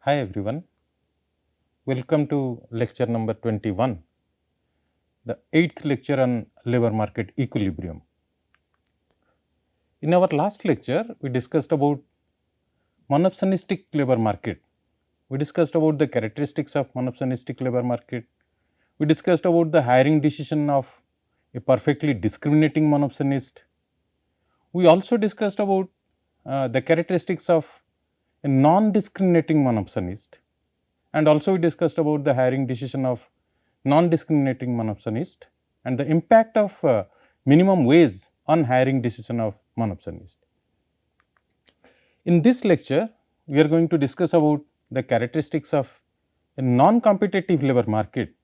Hi everyone, welcome to lecture number 21, the 8th lecture on labor market equilibrium. In our last lecture, we discussed about monopsonistic labor market. We discussed about the characteristics of monopsonistic labor market. We discussed about the hiring decision of a perfectly discriminating monopsonist. We also discussed about the characteristics of a non-discriminating monopsonist, and also we discussed about the hiring decision of non-discriminating monopsonist and the impact of minimum wage on hiring decision of monopsonist. In this lecture, we are going to discuss about the characteristics of a non-competitive labor market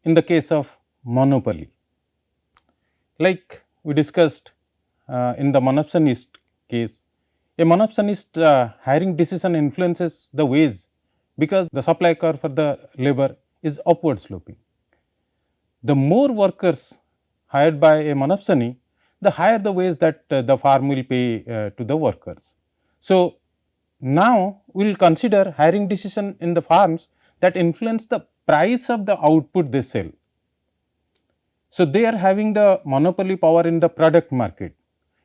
in the case of monopoly. Like we discussed in the monopsonist case, a monopsonist hiring decision influences the wage because the supply curve for the labor is upward sloping. The more workers hired by a monopsony, the higher the wage that the farm will pay to the workers. So, now we will consider hiring decision in the farms that influence the price of the output they sell. So, they are having the monopoly power in the product market.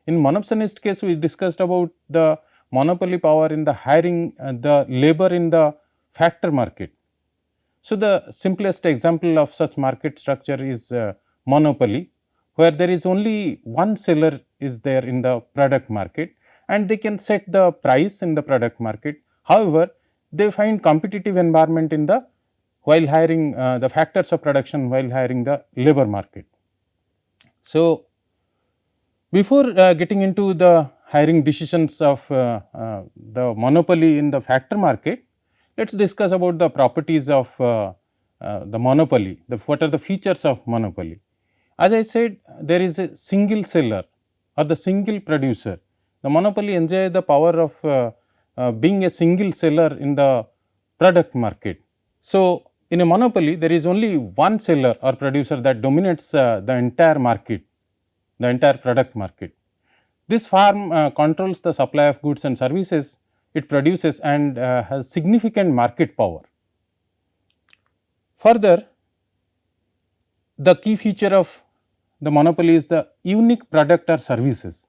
In monopsonist case, we discussed about the monopoly power in the hiring the labor in the factor market. So, the simplest example of such market structure is monopoly, where there is only one seller is there in the product market and they can set the price in the product market. However, they find competitive environment in the while hiring the factors of production while hiring the labor market. So, before getting into the hiring decisions of the monopoly in the factor market, let us discuss about the properties of the monopoly, what are the features of monopoly. As I said, there is a single seller or the single producer. The monopoly enjoy the power of being a single seller in the product market. So, in a monopoly, there is only one seller or producer that dominates the entire market, the entire product market. This firm controls the supply of goods and services it produces and has significant market power. Further, the key feature of the monopoly is the unique product or services.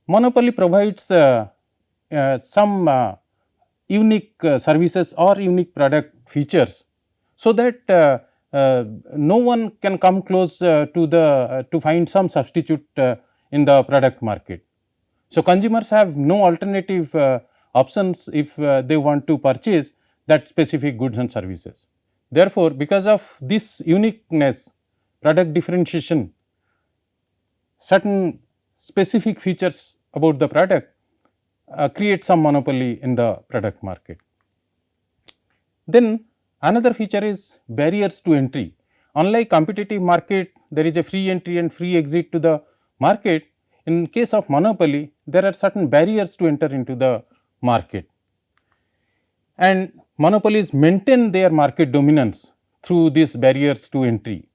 Monopoly provides some unique services or unique product features, so that no one can come close to find some substitute in the product market. So, consumers have no alternative options if they want to purchase that specific goods and services. Therefore, because of this uniqueness, product differentiation, certain specific features about the product create some monopoly in the product market. Then another feature is barriers to entry. Unlike competitive market, there is a free entry and free exit to the market. In case of monopoly, there are certain barriers to enter into the market, and monopolies maintain their market dominance through these barriers to entry,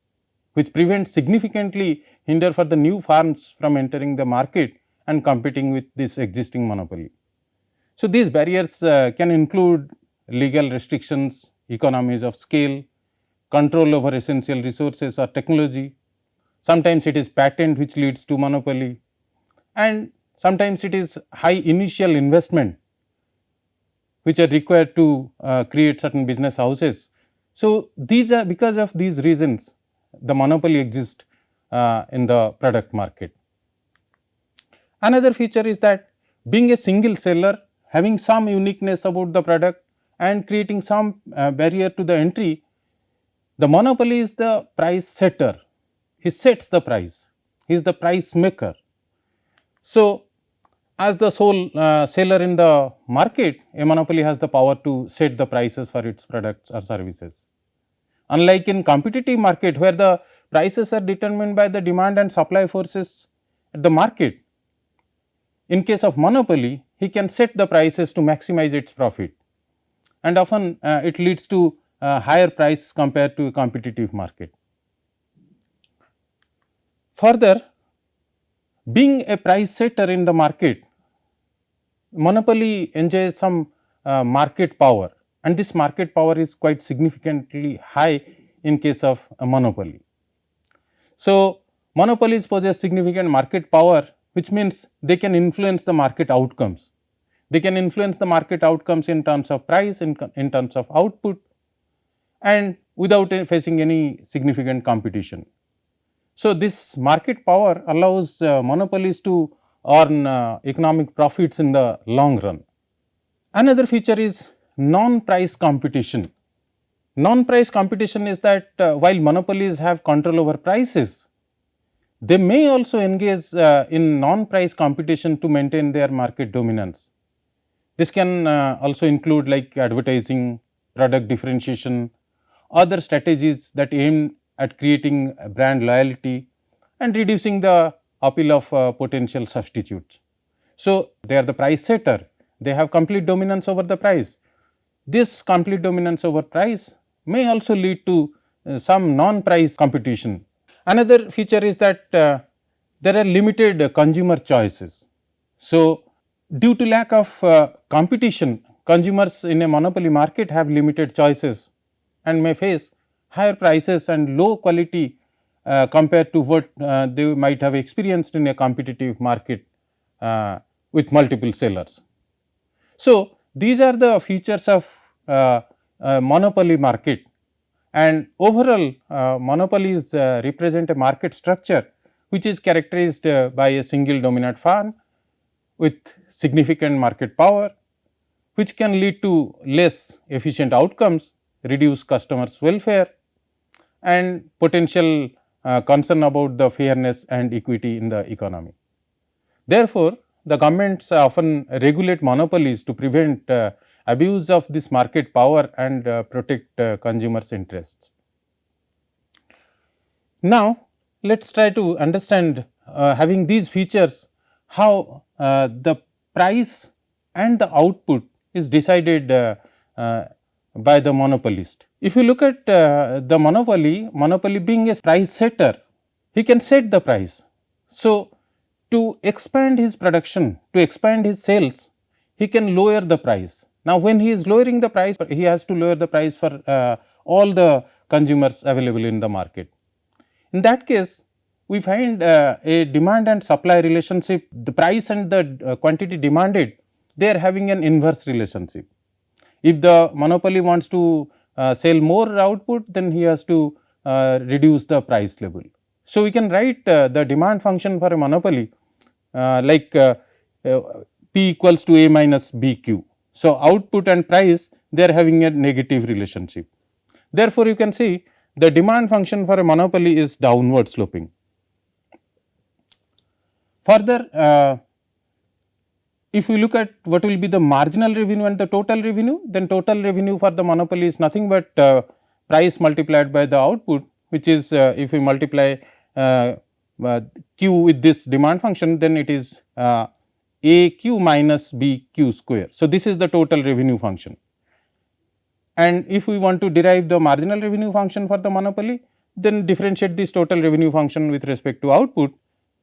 which prevents significantly hinder for the new firms from entering the market and competing with this existing monopoly. So, these barriers can include legal restrictions, economies of scale, control over essential resources or technology. Sometimes it is patent which leads to monopoly, and sometimes it is high initial investment which are required to create certain business houses. So, these are because of these reasons the monopoly exists in the product market. Another feature is that being a single seller, having some uniqueness about the product and creating some barrier to the entry, the monopoly is the price setter. He sets the price, he is the price maker. So, as the sole seller in the market, a monopoly has the power to set the prices for its products or services. Unlike in competitive market, where the prices are determined by the demand and supply forces at the market, in case of monopoly, he can set the prices to maximize its profit, and often it leads to higher price compared to a competitive market. Further, being a price setter in the market, monopoly enjoys some market power, and this market power is quite significantly high in case of a monopoly. So, monopolies possess significant market power, which means they can influence the market outcomes. They can influence the market outcomes in terms of price, in terms of output, and without facing any significant competition. So, this market power allows monopolies to earn economic profits in the long run. Another feature is non-price competition. Non-price competition is that while monopolies have control over prices, they may also engage in non-price competition to maintain their market dominance. This can also include like advertising, product differentiation, other strategies that aim at creating brand loyalty and reducing the appeal of potential substitutes. So, they are the price setter, they have complete dominance over the price. This complete dominance over price may also lead to some non-price competition. Another feature is that there are limited consumer choices. So, due to lack of competition, consumers in a monopoly market have limited choices and may face higher prices and low quality compared to what they might have experienced in a competitive market with multiple sellers. So, these are the features of monopoly market, and overall monopolies represent a market structure which is characterized by a single dominant firm with significant market power, which can lead to less efficient outcomes, reduce customers' welfare, and potential concern about the fairness and equity in the economy. Therefore, the governments often regulate monopolies to prevent abuse of this market power and protect consumers' interests. Now, let us try to understand having these features how the price and the output is decided by the monopolist. If you look at the monopoly being a price setter, he can set the price. So, to expand his production, to expand his sales, he can lower the price. Now, when he is lowering the price, he has to lower the price for all the consumers available in the market. In that case, we find a demand and supply relationship, the price and the quantity demanded, they are having an inverse relationship. If the monopoly wants to sell more output, then he has to reduce the price level. So, we can write the demand function for a monopoly like P equals to A minus BQ. So, output and price, they are having a negative relationship. Therefore, you can see the demand function for a monopoly is downward sloping. Further, if we look at what will be the marginal revenue and the total revenue, then total revenue for the monopoly is nothing but price multiplied by the output, which is if we multiply Q with this demand function, then it is AQ minus BQ square. So, this is the total revenue function. And if we want to derive the marginal revenue function for the monopoly, then differentiate this total revenue function with respect to output,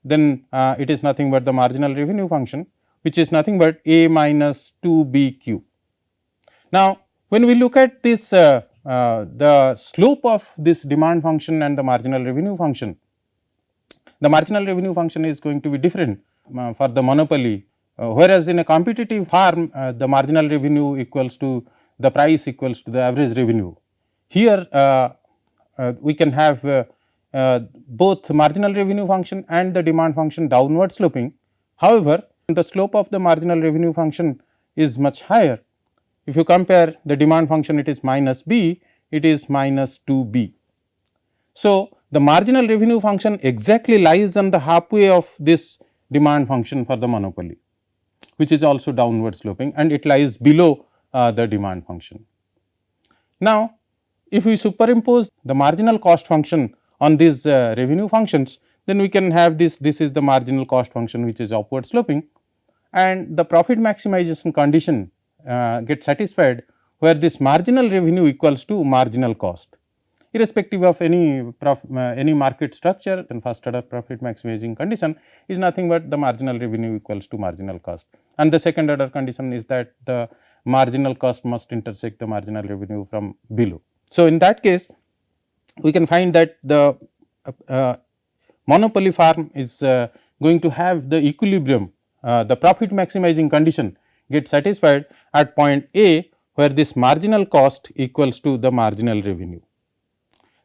then it is nothing but the marginal revenue function, which is nothing but A minus 2BQ. Now, when we look at this the slope of this demand function and the marginal revenue function, the marginal revenue function is going to be different for the monopoly, whereas in a competitive firm the marginal revenue equals to the price equals to the average revenue. Here we can have both marginal revenue function and the demand function downward sloping. However, the slope of the marginal revenue function is much higher. If you compare the demand function, it is minus B, it is minus 2B. So, the marginal revenue function exactly lies on the halfway of this demand function for the monopoly, which is also downward sloping, and it lies below the demand function. Now, if we superimpose the marginal cost function on these revenue functions, then we can have this is the marginal cost function which is upward sloping, and the profit maximization condition gets satisfied where this marginal revenue equals to marginal cost. Irrespective of any market structure, then first order profit maximizing condition is nothing but the marginal revenue equals to marginal cost, and the second order condition is that the marginal cost must intersect the marginal revenue from below. So, in that case we can find that the monopoly farm is going to have the equilibrium, the profit maximizing condition get satisfied at point A, where this marginal cost equals to the marginal revenue.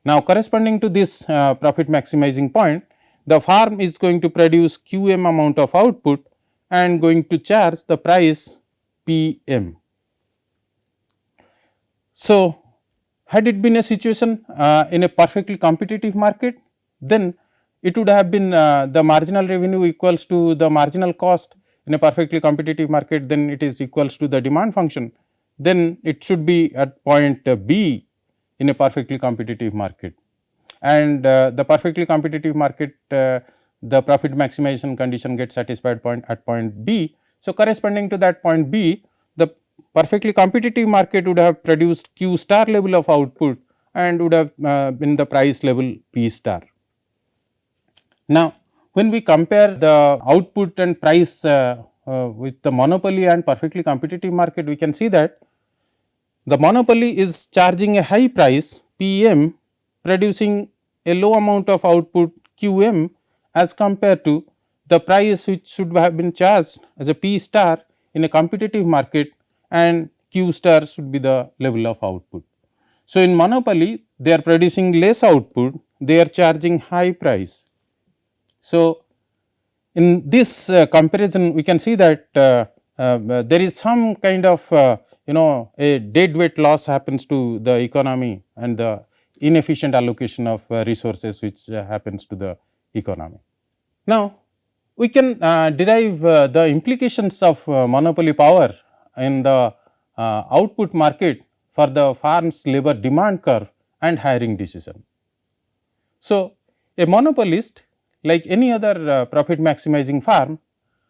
Now, corresponding to this profit maximizing point, the farm is going to produce QM amount of output and going to charge the price PM. So, had it been a situation in a perfectly competitive market, then it would have been the marginal revenue equals to the marginal cost. In a perfectly competitive market, then it is equals to the demand function, then it should be at point B in a perfectly competitive market, and the perfectly competitive market, the profit maximization condition gets satisfied at point B. So, corresponding to that point B, the perfectly competitive market would have produced Q star level of output and would have been the price level P star. Now, when we compare the output and price with the monopoly and perfectly competitive market, we can see that the monopoly is charging a high price PM, producing a low amount of output QM as compared to the price which should have been charged as a P star in a competitive market, and Q star should be the level of output. So, in monopoly they are producing less output, they are charging high price. So, in this comparison we can see that there is some kind of a deadweight loss happens to the economy and the inefficient allocation of resources which happens to the economy. Now, we can derive the implications of monopoly power in the output market for the farm's labor demand curve and hiring decision. So, a monopolist, like any other profit maximizing farm,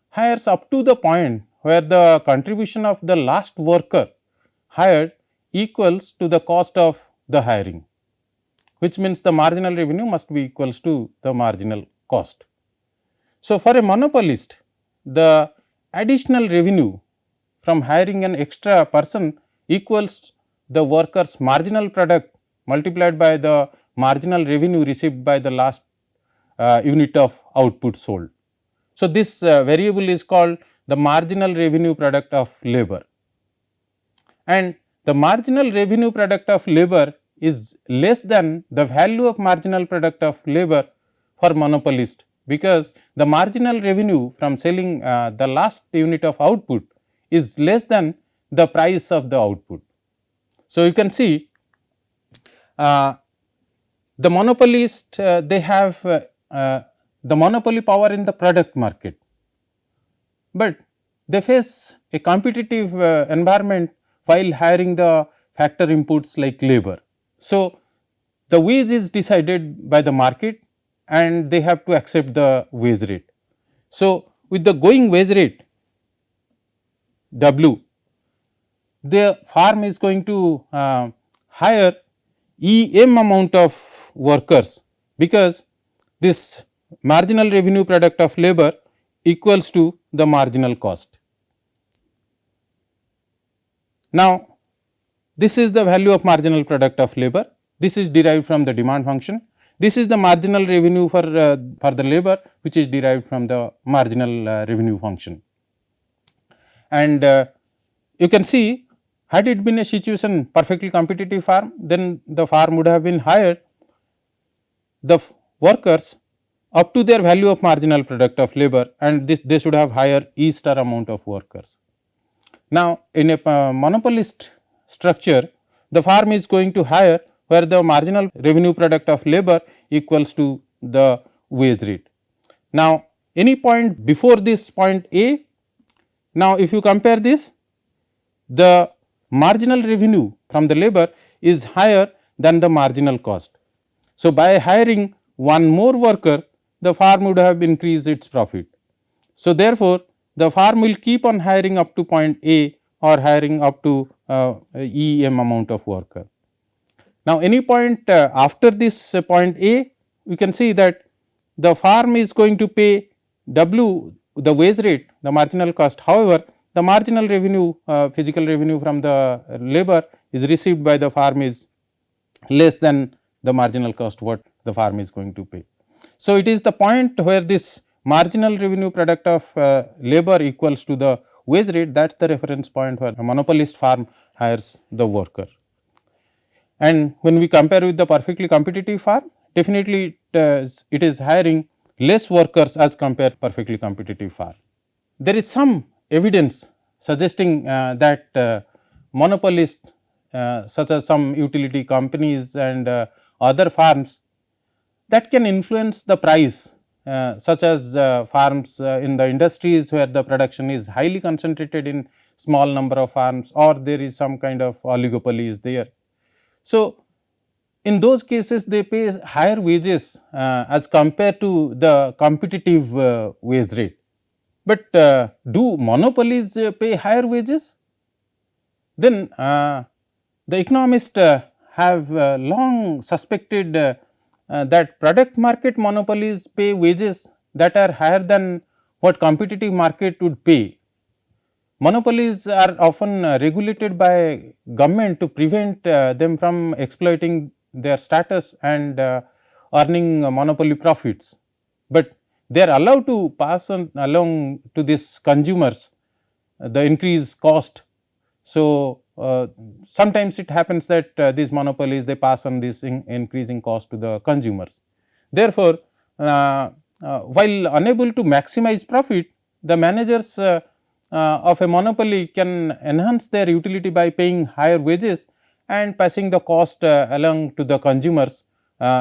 hires up to the point where the contribution of the last worker hired equals to the cost of the hiring, which means the marginal revenue must be equals to the marginal cost. So, for a monopolist, the additional revenue from hiring an extra person equals the worker's marginal product multiplied by the marginal revenue received by the last unit of output sold. So, this variable is called the marginal revenue product of labor, and the marginal revenue product of labor is less than the value of marginal product of labor for monopolist, because the marginal revenue from selling the last unit of output is less than the price of the output. So, you can see the monopolist they have the monopoly power in the product market, but they face a competitive environment while hiring the factor inputs like labor. So, the wage is decided by the market and they have to accept the wage rate. So, with the going wage rate W, the farm is going to hire EM amount of workers, because this marginal revenue product of labor equals to the marginal cost. Now, this is the value of marginal product of labor, this is derived from the demand function, this is the marginal revenue for the labor which is derived from the marginal revenue function. And you can see, had it been a situation perfectly competitive farm, then the farm would have been hired the workers up to their value of marginal product of labor, and they should have higher E star amount of workers. Now, in a monopolist structure, the farm is going to hire where the marginal revenue product of labor equals to the wage rate. Now, any point before this point A, now if you compare this, the marginal revenue from the labor is higher than the marginal cost. So, by hiring one more worker, the farm would have increased its profit. So, therefore, the farm will keep on hiring up to point A or hiring up to EM amount of worker. Now, any point after this point A, we can see that the farm is going to pay W, the wage rate, the marginal cost. However, the marginal revenue, physical revenue from the labor is received by the farm is less than the marginal cost what the farm is going to pay. So, it is the point where this marginal revenue product of labor equals to the wage rate, that is the reference point where a monopolist farm hires the worker. And when we compare with the perfectly competitive farm, definitely it is hiring less workers as compared perfectly competitive farm. There is some evidence suggesting that monopolists such as some utility companies and other farms that can influence the price, such as farms in the industries where the production is highly concentrated in small number of farms, or there is some kind of oligopoly is there. So, in those cases they pay higher wages as compared to the competitive wage rate. But do monopolies pay higher wages? Then the economists have long suspected that product market monopolies pay wages that are higher than what competitive market would pay. Monopolies are often regulated by government to prevent them from exploiting their status and earning monopoly profits, but they are allowed to pass on along to these consumers the increased cost. So, sometimes it happens that these monopolies they pass on this increasing cost to the consumers. Therefore, while unable to maximize profit, the managers of a monopoly can enhance their utility by paying higher wages and passing the cost along to the consumers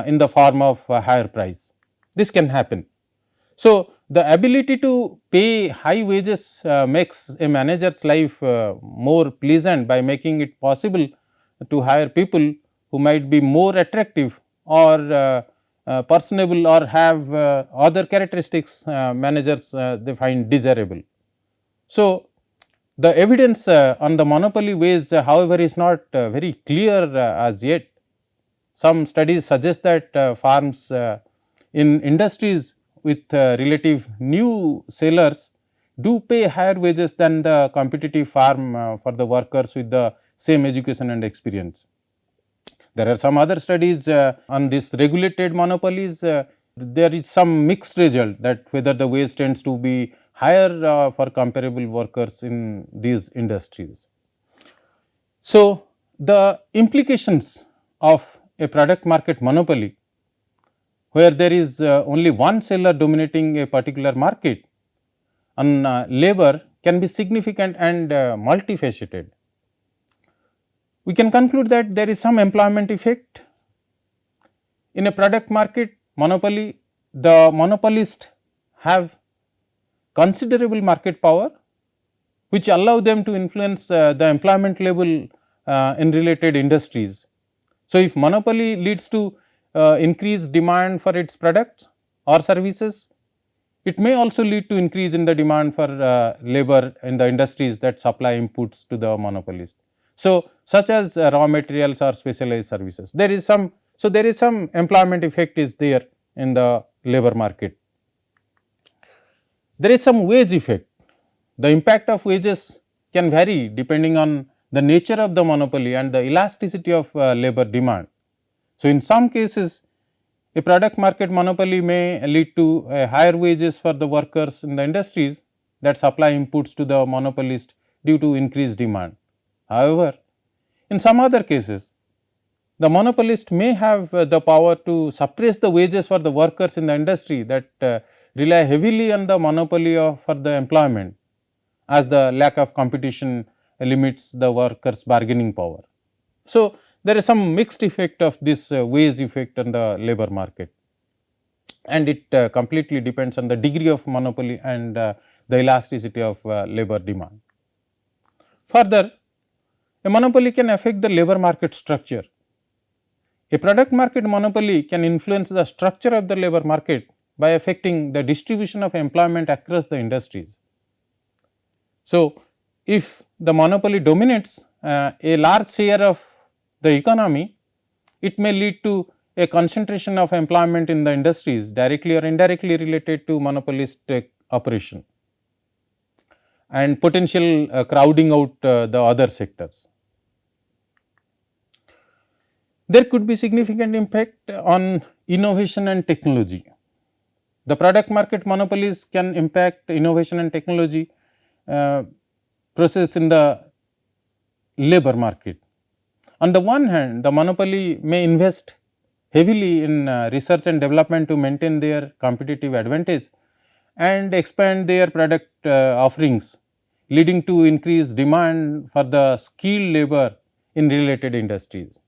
in the form of higher price. This can happen. So, the ability to pay high wages makes a manager's life more pleasant by making it possible to hire people who might be more attractive or personable or have other characteristics managers they find desirable. So, the evidence on the monopoly ways however is not very clear as yet. Some studies suggest that farms in industries with relative new sellers do pay higher wages than the competitive farm for the workers with the same education and experience. There are some other studies on this regulated monopolies. There is some mixed result that whether the wage tends to be higher for comparable workers in these industries. So, the implications of a product market monopoly where there is only one seller dominating a particular market on labor can be significant and multifaceted. We can conclude that there is some employment effect. In a product market monopoly, the monopolists have considerable market power which allow them to influence the employment level in related industries. So, if monopoly leads to increased demand for its products or services, it may also lead to increase in the demand for labor in the industries that supply inputs to the monopolist. So, such as raw materials or specialized services, there is some. So, there is some employment effect is there in the labor market. There is some wage effect. The impact of wages can vary depending on the nature of the monopoly and the elasticity of labor demand. So, in some cases a product market monopoly may lead to higher wages for the workers in the industries that supply inputs to the monopolist due to increased demand. However, in some other cases the monopolist may have the power to suppress the wages for the workers in the industry that rely heavily on the monopoly for the employment, as the lack of competition limits the workers bargaining power. So, there is some mixed effect of this wage effect on the labor market, and it completely depends on the degree of monopoly and the elasticity of labor demand. Further, a monopoly can affect the labor market structure. A product market monopoly can influence the structure of the labor market by affecting the distribution of employment across the industries. So, if the monopoly dominates a large share of the economy, it may lead to a concentration of employment in the industries directly or indirectly related to monopolistic operation. and potential crowding out the other sectors. There could be significant impact on innovation and technology. The product market monopolies can impact innovation and technology process in the labor market. On the one hand, the monopoly may invest heavily in research and development to maintain their competitive advantage and expand their product offerings, leading to increased demand for the skilled labor in related industries.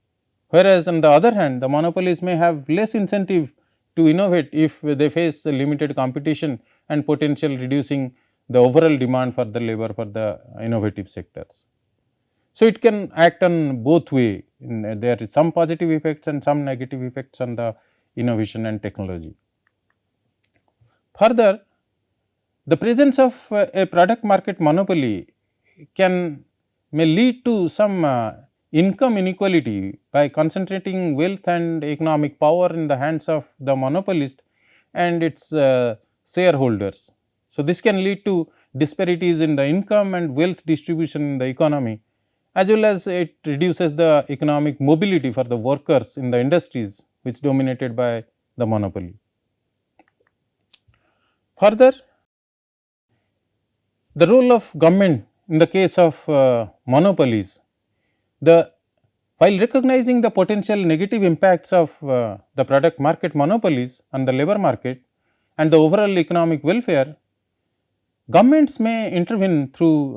Whereas, on the other hand, the monopolies may have less incentive to innovate if they face limited competition and potential reducing the overall demand for the labor for the innovative sectors. So, it can act on both way. There is some positive effects and some negative effects on the innovation and technology. Further, the presence of a product market monopoly may lead to some income inequality by concentrating wealth and economic power in the hands of the monopolist and its shareholders. So, this can lead to disparities in the income and wealth distribution in the economy, as well as it reduces the economic mobility for the workers in the industries which dominated by the monopoly. Further, the role of government in the case of monopolies, while recognizing the potential negative impacts of the product market monopolies on the labor market and the overall economic welfare, governments may intervene through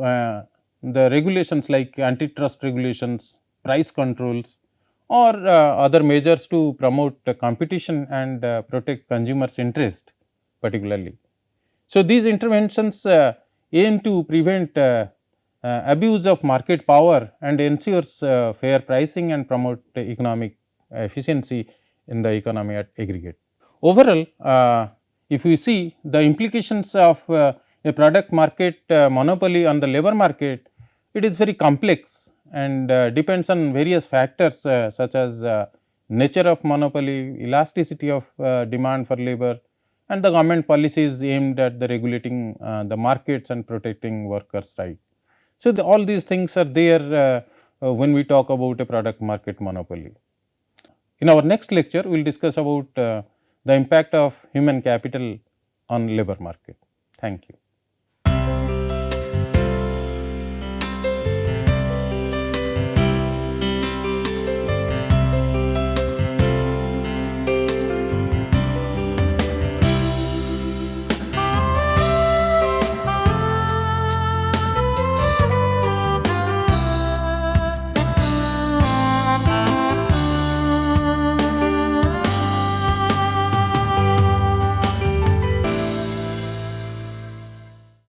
the regulations like antitrust regulations, price controls, or other measures to promote competition and protect consumers' interest particularly. So, these interventions aim to prevent abuse of market power and ensures fair pricing and promote economic efficiency in the economy at aggregate. Overall, if we see the implications of a product market monopoly on the labor market, it is very complex and depends on various factors such as nature of monopoly, elasticity of demand for labor, and the government policies aimed at the regulating the markets and protecting workers' right. So, all these things are there when we talk about a product market monopoly. In our next lecture, we will discuss about the impact of human capital on labor market. Thank you.